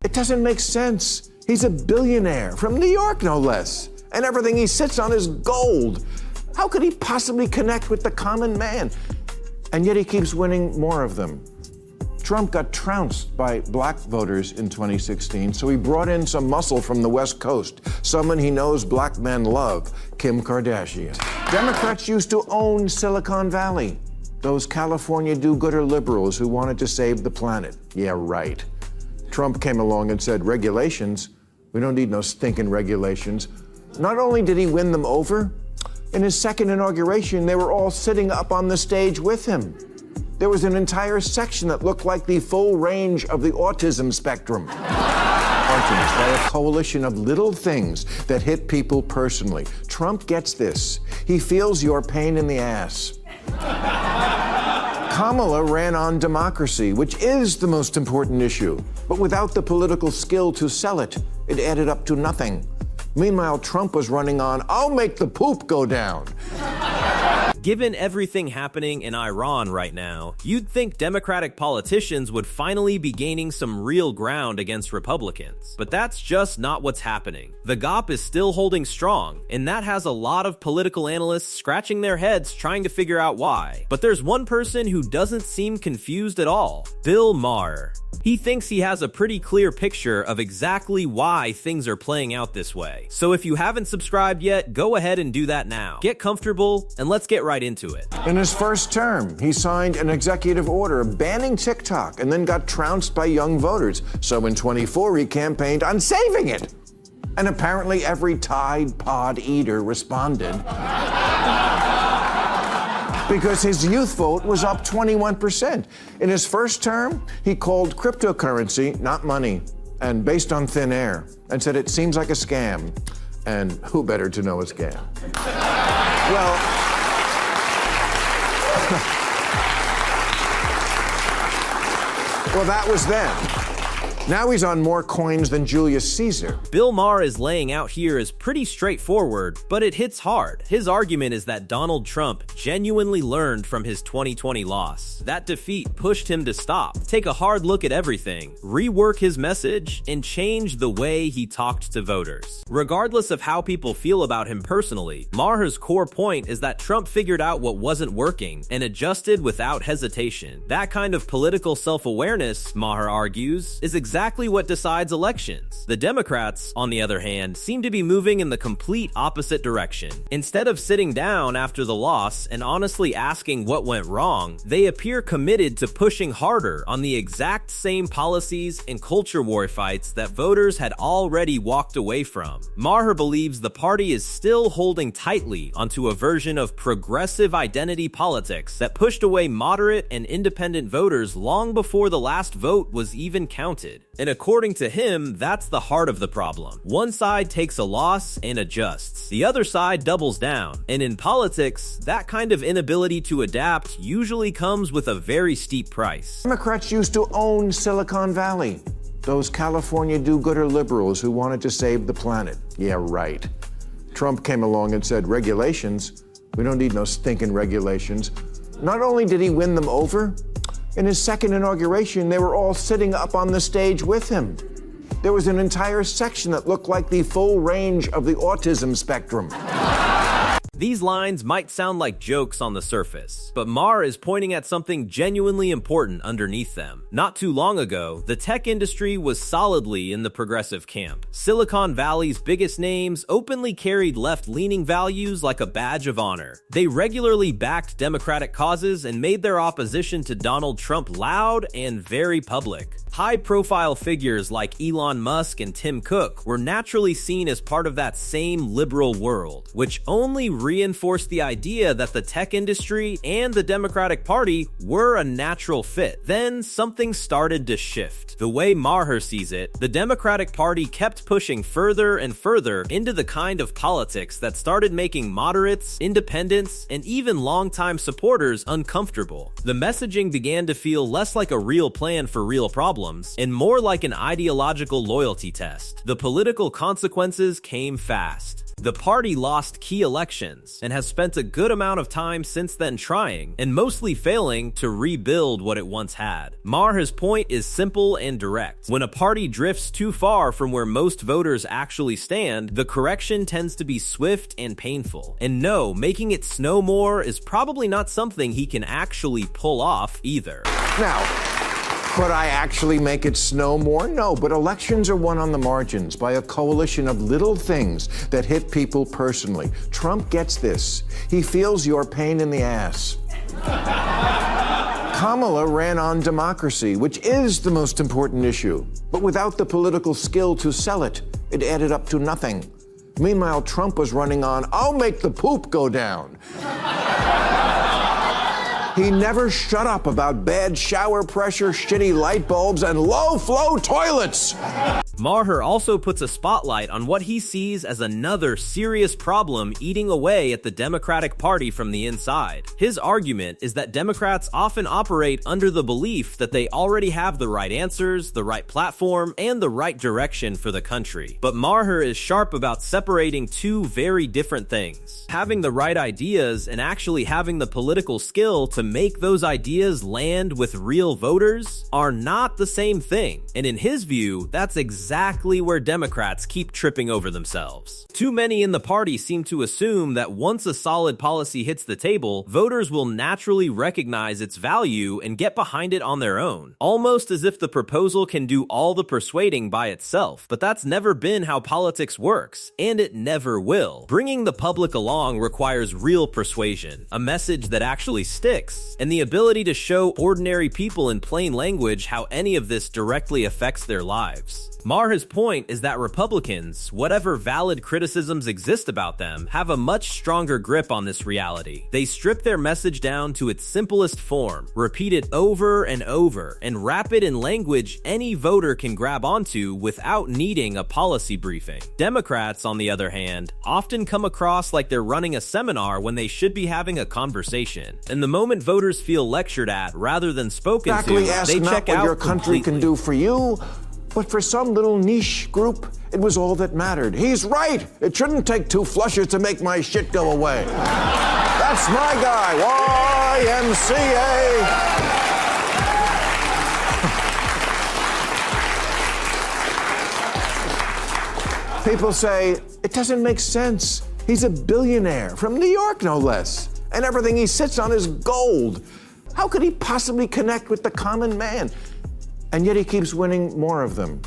It doesn't make sense. He's a billionaire from New York, no less. And everything he sits on is gold. How could he possibly connect with the common man? And yet he keeps winning more of them. Trump got trounced by black voters in 2016, so he brought in some muscle from the West Coast, someone he knows black men love, Kim Kardashian. Democrats used to own Silicon Valley, those California do-gooder liberals who wanted to save the planet. Yeah, right. Trump came along and said, regulations? We don't need no stinking regulations. Not only did he win them over, in his second inauguration, they were all sitting up on the stage with him. There was an entire section that looked like the full range of the autism spectrum. Arguments by a coalition of little things that hit people personally. Trump gets this. He feels your pain in the ass. Kamala ran on democracy, which is the most important issue. But without the political skill to sell it, it added up to nothing. Meanwhile, Trump was running on, I'll make the poop go down. Given everything happening in Iran right now, you'd think Democratic politicians would finally be gaining some real ground against Republicans. But that's just not what's happening. The GOP is still holding strong, and that has a lot of political analysts scratching their heads trying to figure out why. But there's one person who doesn't seem confused at all: Bill Maher. He thinks he has a pretty clear picture of exactly why things are playing out this way. So if you haven't subscribed yet, go ahead and do that now. Get comfortable, and let's get right into it. In his first term, he signed an executive order banning TikTok and then got trounced by young voters. So in 24, he campaigned on saving it. And apparently every Tide Pod eater responded because his youth vote was up 21%. In his first term, he called cryptocurrency not money and based on thin air, and said it seems like a scam. And who better to know a scam? Well, that was then. Now he's on more coins than Julius Caesar. Bill Maher is laying out here is pretty straightforward, but it hits hard. His argument is that Donald Trump genuinely learned from his 2020 loss. That defeat pushed him to stop, take a hard look at everything, rework his message, and change the way he talked to voters. Regardless of how people feel about him personally, Maher's core point is that Trump figured out what wasn't working and adjusted without hesitation. That kind of political self-awareness, Maher argues, is exactly what decides elections. The Democrats, on the other hand, seem to be moving in the complete opposite direction. Instead of sitting down after the loss and honestly asking what went wrong, they appear committed to pushing harder on the exact same policies and culture war fights that voters had already walked away from. Maher believes the party is still holding tightly onto a version of progressive identity politics that pushed away moderate and independent voters long before the last vote was even counted. And according to him, that's the heart of the problem. One side takes a loss and adjusts. The other side doubles down. And in politics, that kind of inability to adapt usually comes with a very steep price. Democrats used to own Silicon Valley, those California do-gooder liberals who wanted to save the planet. Yeah, right. Trump came along and said, regulations? We don't need no stinking regulations. Not only did he win them over, in his second inauguration, they were all sitting up on the stage with him. There was an entire section that looked like the full range of the autism spectrum. These lines might sound like jokes on the surface, but Maher is pointing at something genuinely important underneath them. Not too long ago, the tech industry was solidly in the progressive camp. Silicon Valley's biggest names openly carried left-leaning values like a badge of honor. They regularly backed Democratic causes and made their opposition to Donald Trump loud and very public. High-profile figures like Elon Musk and Tim Cook were naturally seen as part of that same liberal world, which only reinforced the idea that the tech industry and the Democratic Party were a natural fit. Then something started to shift. The way Maher sees it, the Democratic Party kept pushing further and further into the kind of politics that started making moderates, independents, and even longtime supporters uncomfortable. The messaging began to feel less like a real plan for real problems and more like an ideological loyalty test. The political consequences came fast. The party lost key elections and has spent a good amount of time since then trying, and mostly failing, to rebuild what it once had. Maher's point is simple and direct. When a party drifts too far from where most voters actually stand, the correction tends to be swift and painful. And no, making it snow more is probably not something he can actually pull off either. Now, could I actually make it snow more? No, but elections are won on the margins by a coalition of little things that hit people personally. Trump gets this. He feels your pain in the ass. Kamala ran on democracy, which is the most important issue. But without the political skill to sell it, it added up to nothing. Meanwhile, Trump was running on, I'll make the poop go down. He never shut up about bad shower pressure, shitty light bulbs, and low-flow toilets. Maher also puts a spotlight on what he sees as another serious problem eating away at the Democratic Party from the inside. His argument is that Democrats often operate under the belief that they already have the right answers, the right platform, and the right direction for the country. But Maher is sharp about separating two very different things: having the right ideas and actually having the political skill to make those ideas land with real voters are not the same thing. And in his view, that's exactly where Democrats keep tripping over themselves. Too many in the party seem to assume that once a solid policy hits the table, voters will naturally recognize its value and get behind it on their own, almost as if the proposal can do all the persuading by itself. But that's never been how politics works, and it never will. Bringing the public along requires real persuasion, a message that actually sticks, and the ability to show ordinary people in plain language how any of this directly affects their lives. Maher's point is that Republicans, whatever valid criticisms exist about them, have a much stronger grip on this reality. They strip their message down to its simplest form, repeat it over and over, and wrap it in language any voter can grab onto without needing a policy briefing. Democrats, on the other hand, often come across like they're running a seminar when they should be having a conversation. And the moment voters feel lectured at rather than spoken to, they check out what your country can do for you. But for some little niche group, it was all that mattered. He's right. It shouldn't take 2 flushes to make my shit go away. That's my guy, YMCA. People say, it doesn't make sense. He's a billionaire from New York, no less. And everything he sits on is gold. How could he possibly connect with the common man? And yet he keeps winning more of them.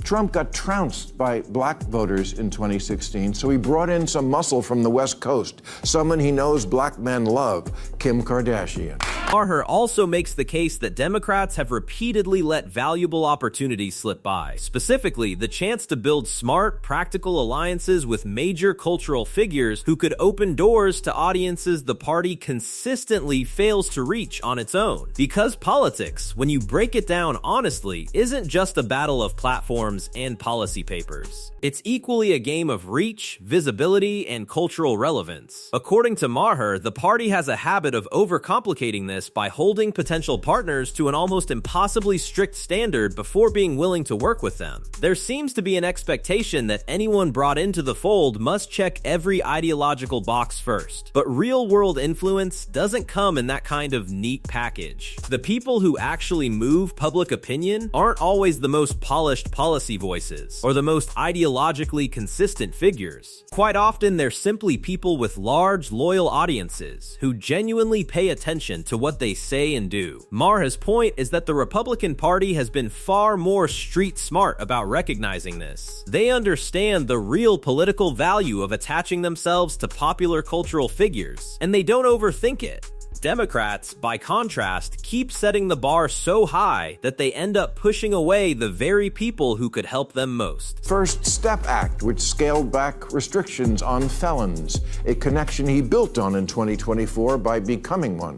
Trump got trounced by black voters in 2016, so he brought in some muscle from the West Coast, someone he knows black men love, Kim Kardashian. Maher also makes the case that Democrats have repeatedly let valuable opportunities slip by, specifically the chance to build smart, practical alliances with major cultural figures who could open doors to audiences the party consistently fails to reach on its own. Because politics, when you break it down honestly, isn't just a battle of platforms and policy papers. It's equally a game of reach, visibility, and cultural relevance. According to Maher, the party has a habit of overcomplicating this by holding potential partners to an almost impossibly strict standard before being willing to work with them. There seems to be an expectation that anyone brought into the fold must check every ideological box first. But real-world influence doesn't come in that kind of neat package. The people who actually move public opinion aren't always the most polished policy voices or the most ideologically consistent figures. Quite often, they're simply people with large, loyal audiences who genuinely pay attention to what they say and do. Maher's point is that the Republican Party has been far more street smart about recognizing this. They understand the real political value of attaching themselves to popular cultural figures, and they don't overthink it. Democrats, by contrast, keep setting the bar so high that they end up pushing away the very people who could help them most. First Step Act, which scaled back restrictions on felons, a connection he built on in 2024 by becoming one.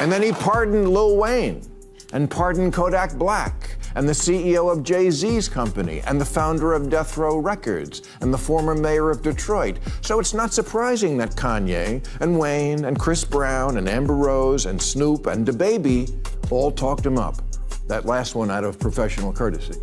And then he pardoned Lil Wayne and pardoned Kodak Black and the CEO of Jay-Z's company, and the founder of Death Row Records, and the former mayor of Detroit. So it's not surprising that Kanye, and Wayne, and Chris Brown, and Amber Rose, and Snoop, and DaBaby all talked him up. That last one out of professional courtesy.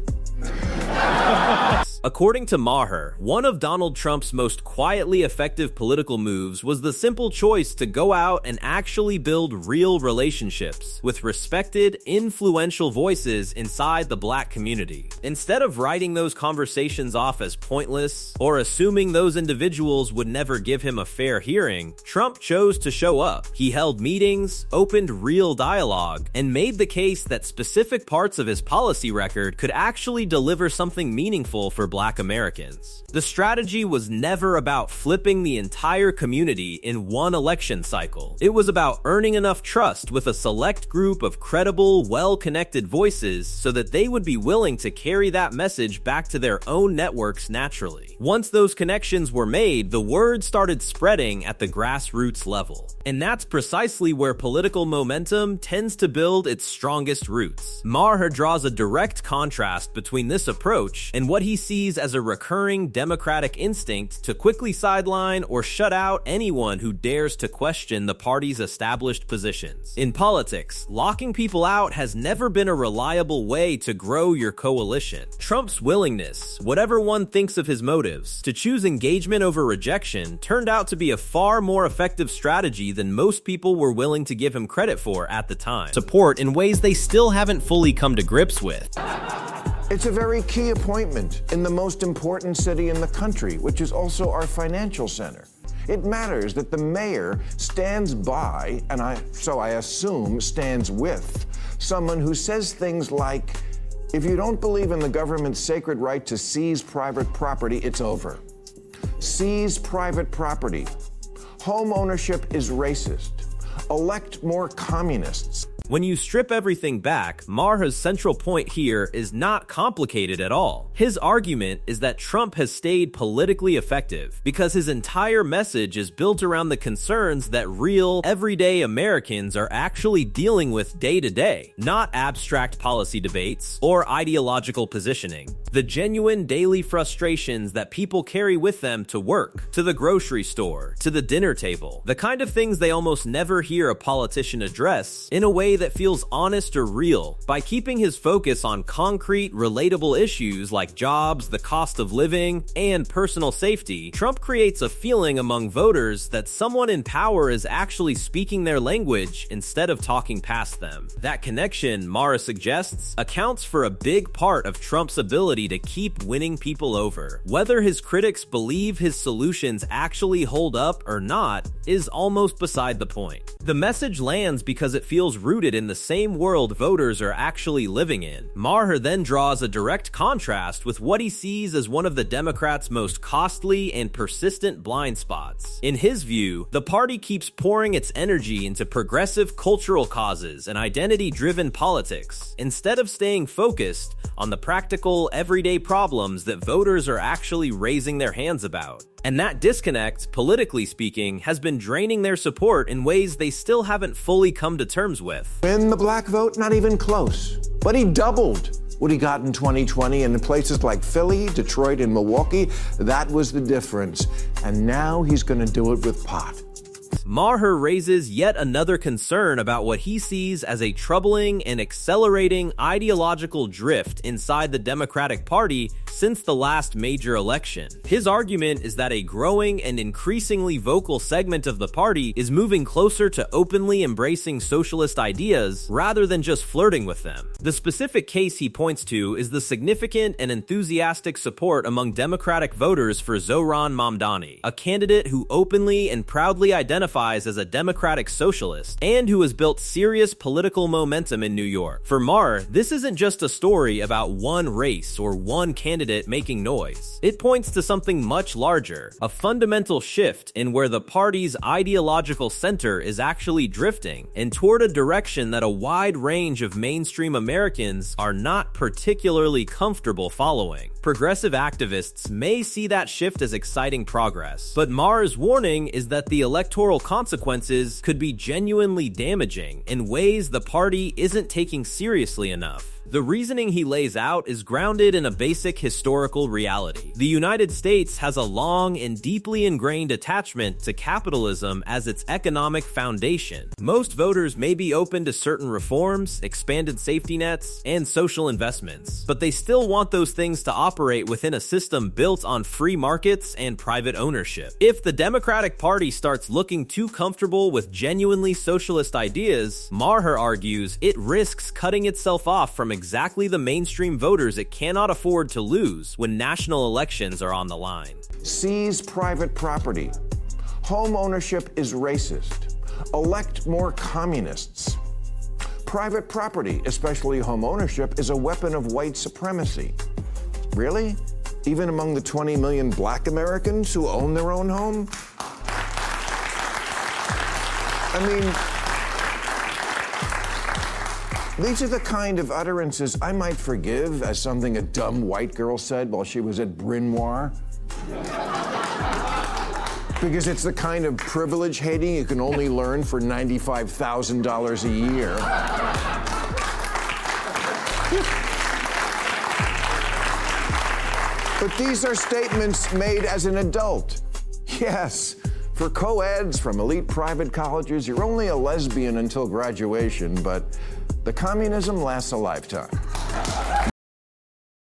According to Maher, one of Donald Trump's most quietly effective political moves was the simple choice to go out and actually build real relationships with respected, influential voices inside the Black community. Instead of writing those conversations off as pointless or assuming those individuals would never give him a fair hearing, Trump chose to show up. He held meetings, opened real dialogue, and made the case that specific parts of his policy record could actually deliver something meaningful for Black Americans. The strategy was never about flipping the entire community in one election cycle. It was about earning enough trust with a select group of credible, well-connected voices so that they would be willing to carry that message back to their own networks naturally. Once those connections were made, the word started spreading at the grassroots level. And that's precisely where political momentum tends to build its strongest roots. Maher draws a direct contrast between this approach and what he sees as a recurring democratic instinct to quickly sideline or shut out anyone who dares to question the party's established positions. In politics, locking people out has never been a reliable way to grow your coalition. Trump's willingness, whatever one thinks of his motives, to choose engagement over rejection turned out to be a far more effective strategy than most people were willing to give him credit for at the time. Support in ways they still haven't fully come to grips with. It's a very key appointment in the most important city in the country, which is also our financial center. It matters that the mayor stands by, and I assume stands with, someone who says things like, if you don't believe in the government's sacred right to seize private property, it's over. Seize private property. Home ownership is racist. Elect more communists. When you strip everything back, Maher's central point here is not complicated at all. His argument is that Trump has stayed politically effective because his entire message is built around the concerns that real, everyday Americans are actually dealing with day to day, not abstract policy debates or ideological positioning. The genuine daily frustrations that people carry with them to work, to the grocery store, to the dinner table, the kind of things they almost never hear a politician address in a way that feels honest or real. By keeping his focus on concrete, relatable issues like jobs, the cost of living, and personal safety, Trump creates a feeling among voters that someone in power is actually speaking their language instead of talking past them. That connection, Maher suggests, accounts for a big part of Trump's ability to keep winning people over. Whether his critics believe his solutions actually hold up or not is almost beside the point. The message lands because it feels rooted in the same world voters are actually living in. Maher then draws a direct contrast with what he sees as one of the Democrats' most costly and persistent blind spots. In his view, the party keeps pouring its energy into progressive cultural causes and identity-driven politics, instead of staying focused on the practical, everyday problems that voters are actually raising their hands about. And that disconnect, politically speaking, has been draining their support in ways they still haven't fully come to terms with. Win the black vote? Not even close. But he doubled what he got in 2020, and in places like Philly, Detroit, and Milwaukee, that was the difference. And now he's going to do it with pot. Maher raises yet another concern about what he sees as a troubling and accelerating ideological drift inside the Democratic Party since the last major election. His argument is that a growing and increasingly vocal segment of the party is moving closer to openly embracing socialist ideas rather than just flirting with them. The specific case he points to is the significant and enthusiastic support among Democratic voters for Zohran Mamdani, a candidate who openly and proudly identifies as a democratic socialist and who has built serious political momentum in New York. For Maher, this isn't just a story about one race or one candidate making noise. It points to something much larger, a fundamental shift in where the party's ideological center is actually drifting, and toward a direction that a wide range of mainstream Americans are not particularly comfortable following. Progressive activists may see that shift as exciting progress, but Maher's warning is that the electoral consequences could be genuinely damaging in ways the party isn't taking seriously enough. The reasoning he lays out is grounded in a basic historical reality. The United States has a long and deeply ingrained attachment to capitalism as its economic foundation. Most voters may be open to certain reforms, expanded safety nets, and social investments, but they still want those things to operate within a system built on free markets and private ownership. If the Democratic Party starts looking too comfortable with genuinely socialist ideas, Maher argues it risks cutting itself off from exactly the mainstream voters it cannot afford to lose when national elections are on the line. Seize private property. Home ownership is racist. Elect more communists. Private property, especially home ownership, is a weapon of white supremacy. Really? Even among the 20 million black Americans who own their own home? I mean, these are the kind of utterances I might forgive as something a dumb white girl said while she was at Bryn Mawr. Because it's the kind of privilege hating you can only learn for $95,000 a year. But these are statements made as an adult. Yes, for co-eds from elite private colleges, you're only a lesbian until graduation, but the communism lasts a lifetime.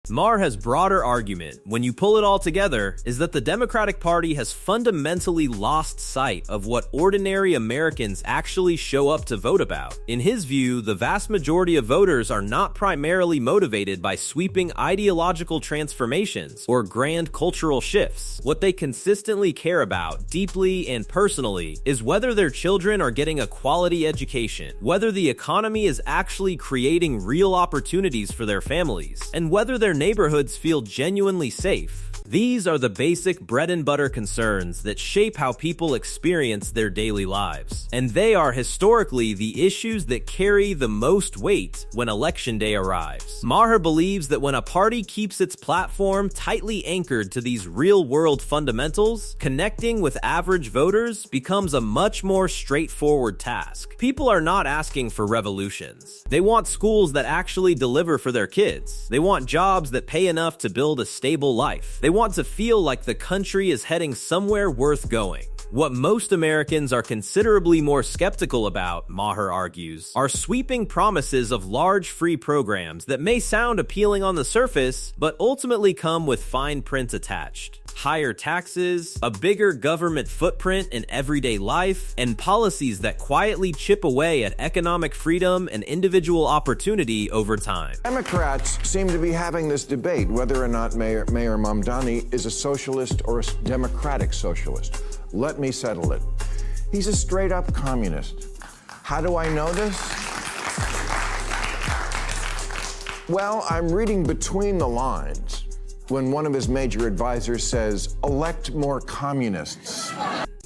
Maher has broader argument, when you pull it all together, is that the Democratic Party has fundamentally lost sight of what ordinary Americans actually show up to vote about. In his view, the vast majority of voters are not primarily motivated by sweeping ideological transformations or grand cultural shifts. What they consistently care about, deeply and personally, is whether their children are getting a quality education, whether the economy is actually creating real opportunities for their families, and whether their neighborhoods feel genuinely safe. These are the basic bread and butter concerns that shape how people experience their daily lives. And they are historically the issues that carry the most weight when election day arrives. Maher believes that when a party keeps its platform tightly anchored to these real-world fundamentals, connecting with average voters becomes a much more straightforward task. People are not asking for revolutions. They want schools that actually deliver for their kids. They want jobs that pay enough to build a stable life. They want to feel like the country is heading somewhere worth going. What most Americans are considerably more skeptical about, Maher argues, are sweeping promises of large free programs that may sound appealing on the surface, but ultimately come with fine print attached. Higher taxes, a bigger government footprint in everyday life, and policies that quietly chip away at economic freedom and individual opportunity over time. Democrats seem to be having this debate whether or not Mayor Mamdani is a socialist or a democratic socialist. Let me settle it. He's a straight-up communist. How do I know this? Well, I'm reading between the lines when one of his major advisors says, elect more communists.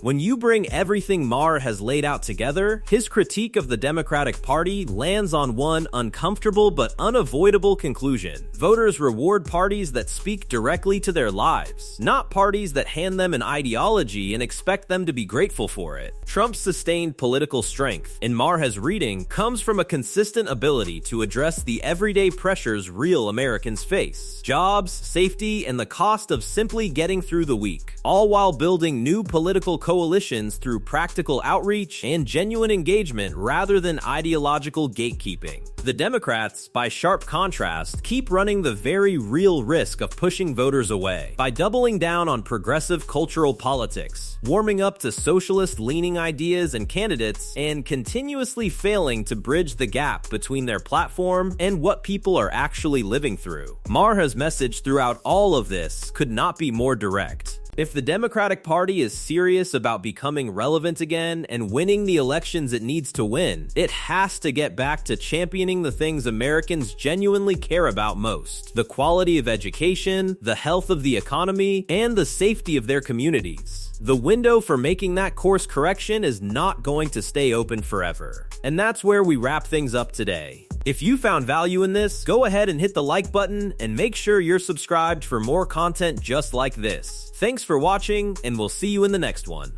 When you bring everything Maher has laid out together, his critique of the Democratic Party lands on one uncomfortable but unavoidable conclusion. Voters reward parties that speak directly to their lives, not parties that hand them an ideology and expect them to be grateful for it. Trump's sustained political strength, in Maher's reading, comes from a consistent ability to address the everyday pressures real Americans face: jobs, safety, and the cost of simply getting through the week, all while building new political coalitions through practical outreach and genuine engagement rather than ideological gatekeeping. The Democrats, by sharp contrast, keep running the very real risk of pushing voters away. By doubling down on progressive cultural politics, warming up to socialist-leaning ideas and candidates, and continuously failing to bridge the gap between their platform and what people are actually living through. Maher's message throughout all of this could not be more direct. If the Democratic Party is serious about becoming relevant again and winning the elections it needs to win, it has to get back to championing the things Americans genuinely care about most: the quality of education, the health of the economy, and the safety of their communities. The window for making that course correction is not going to stay open forever. And that's where we wrap things up today. If you found value in this, go ahead and hit the like button and make sure you're subscribed for more content just like this. Thanks for watching, and we'll see you in the next one.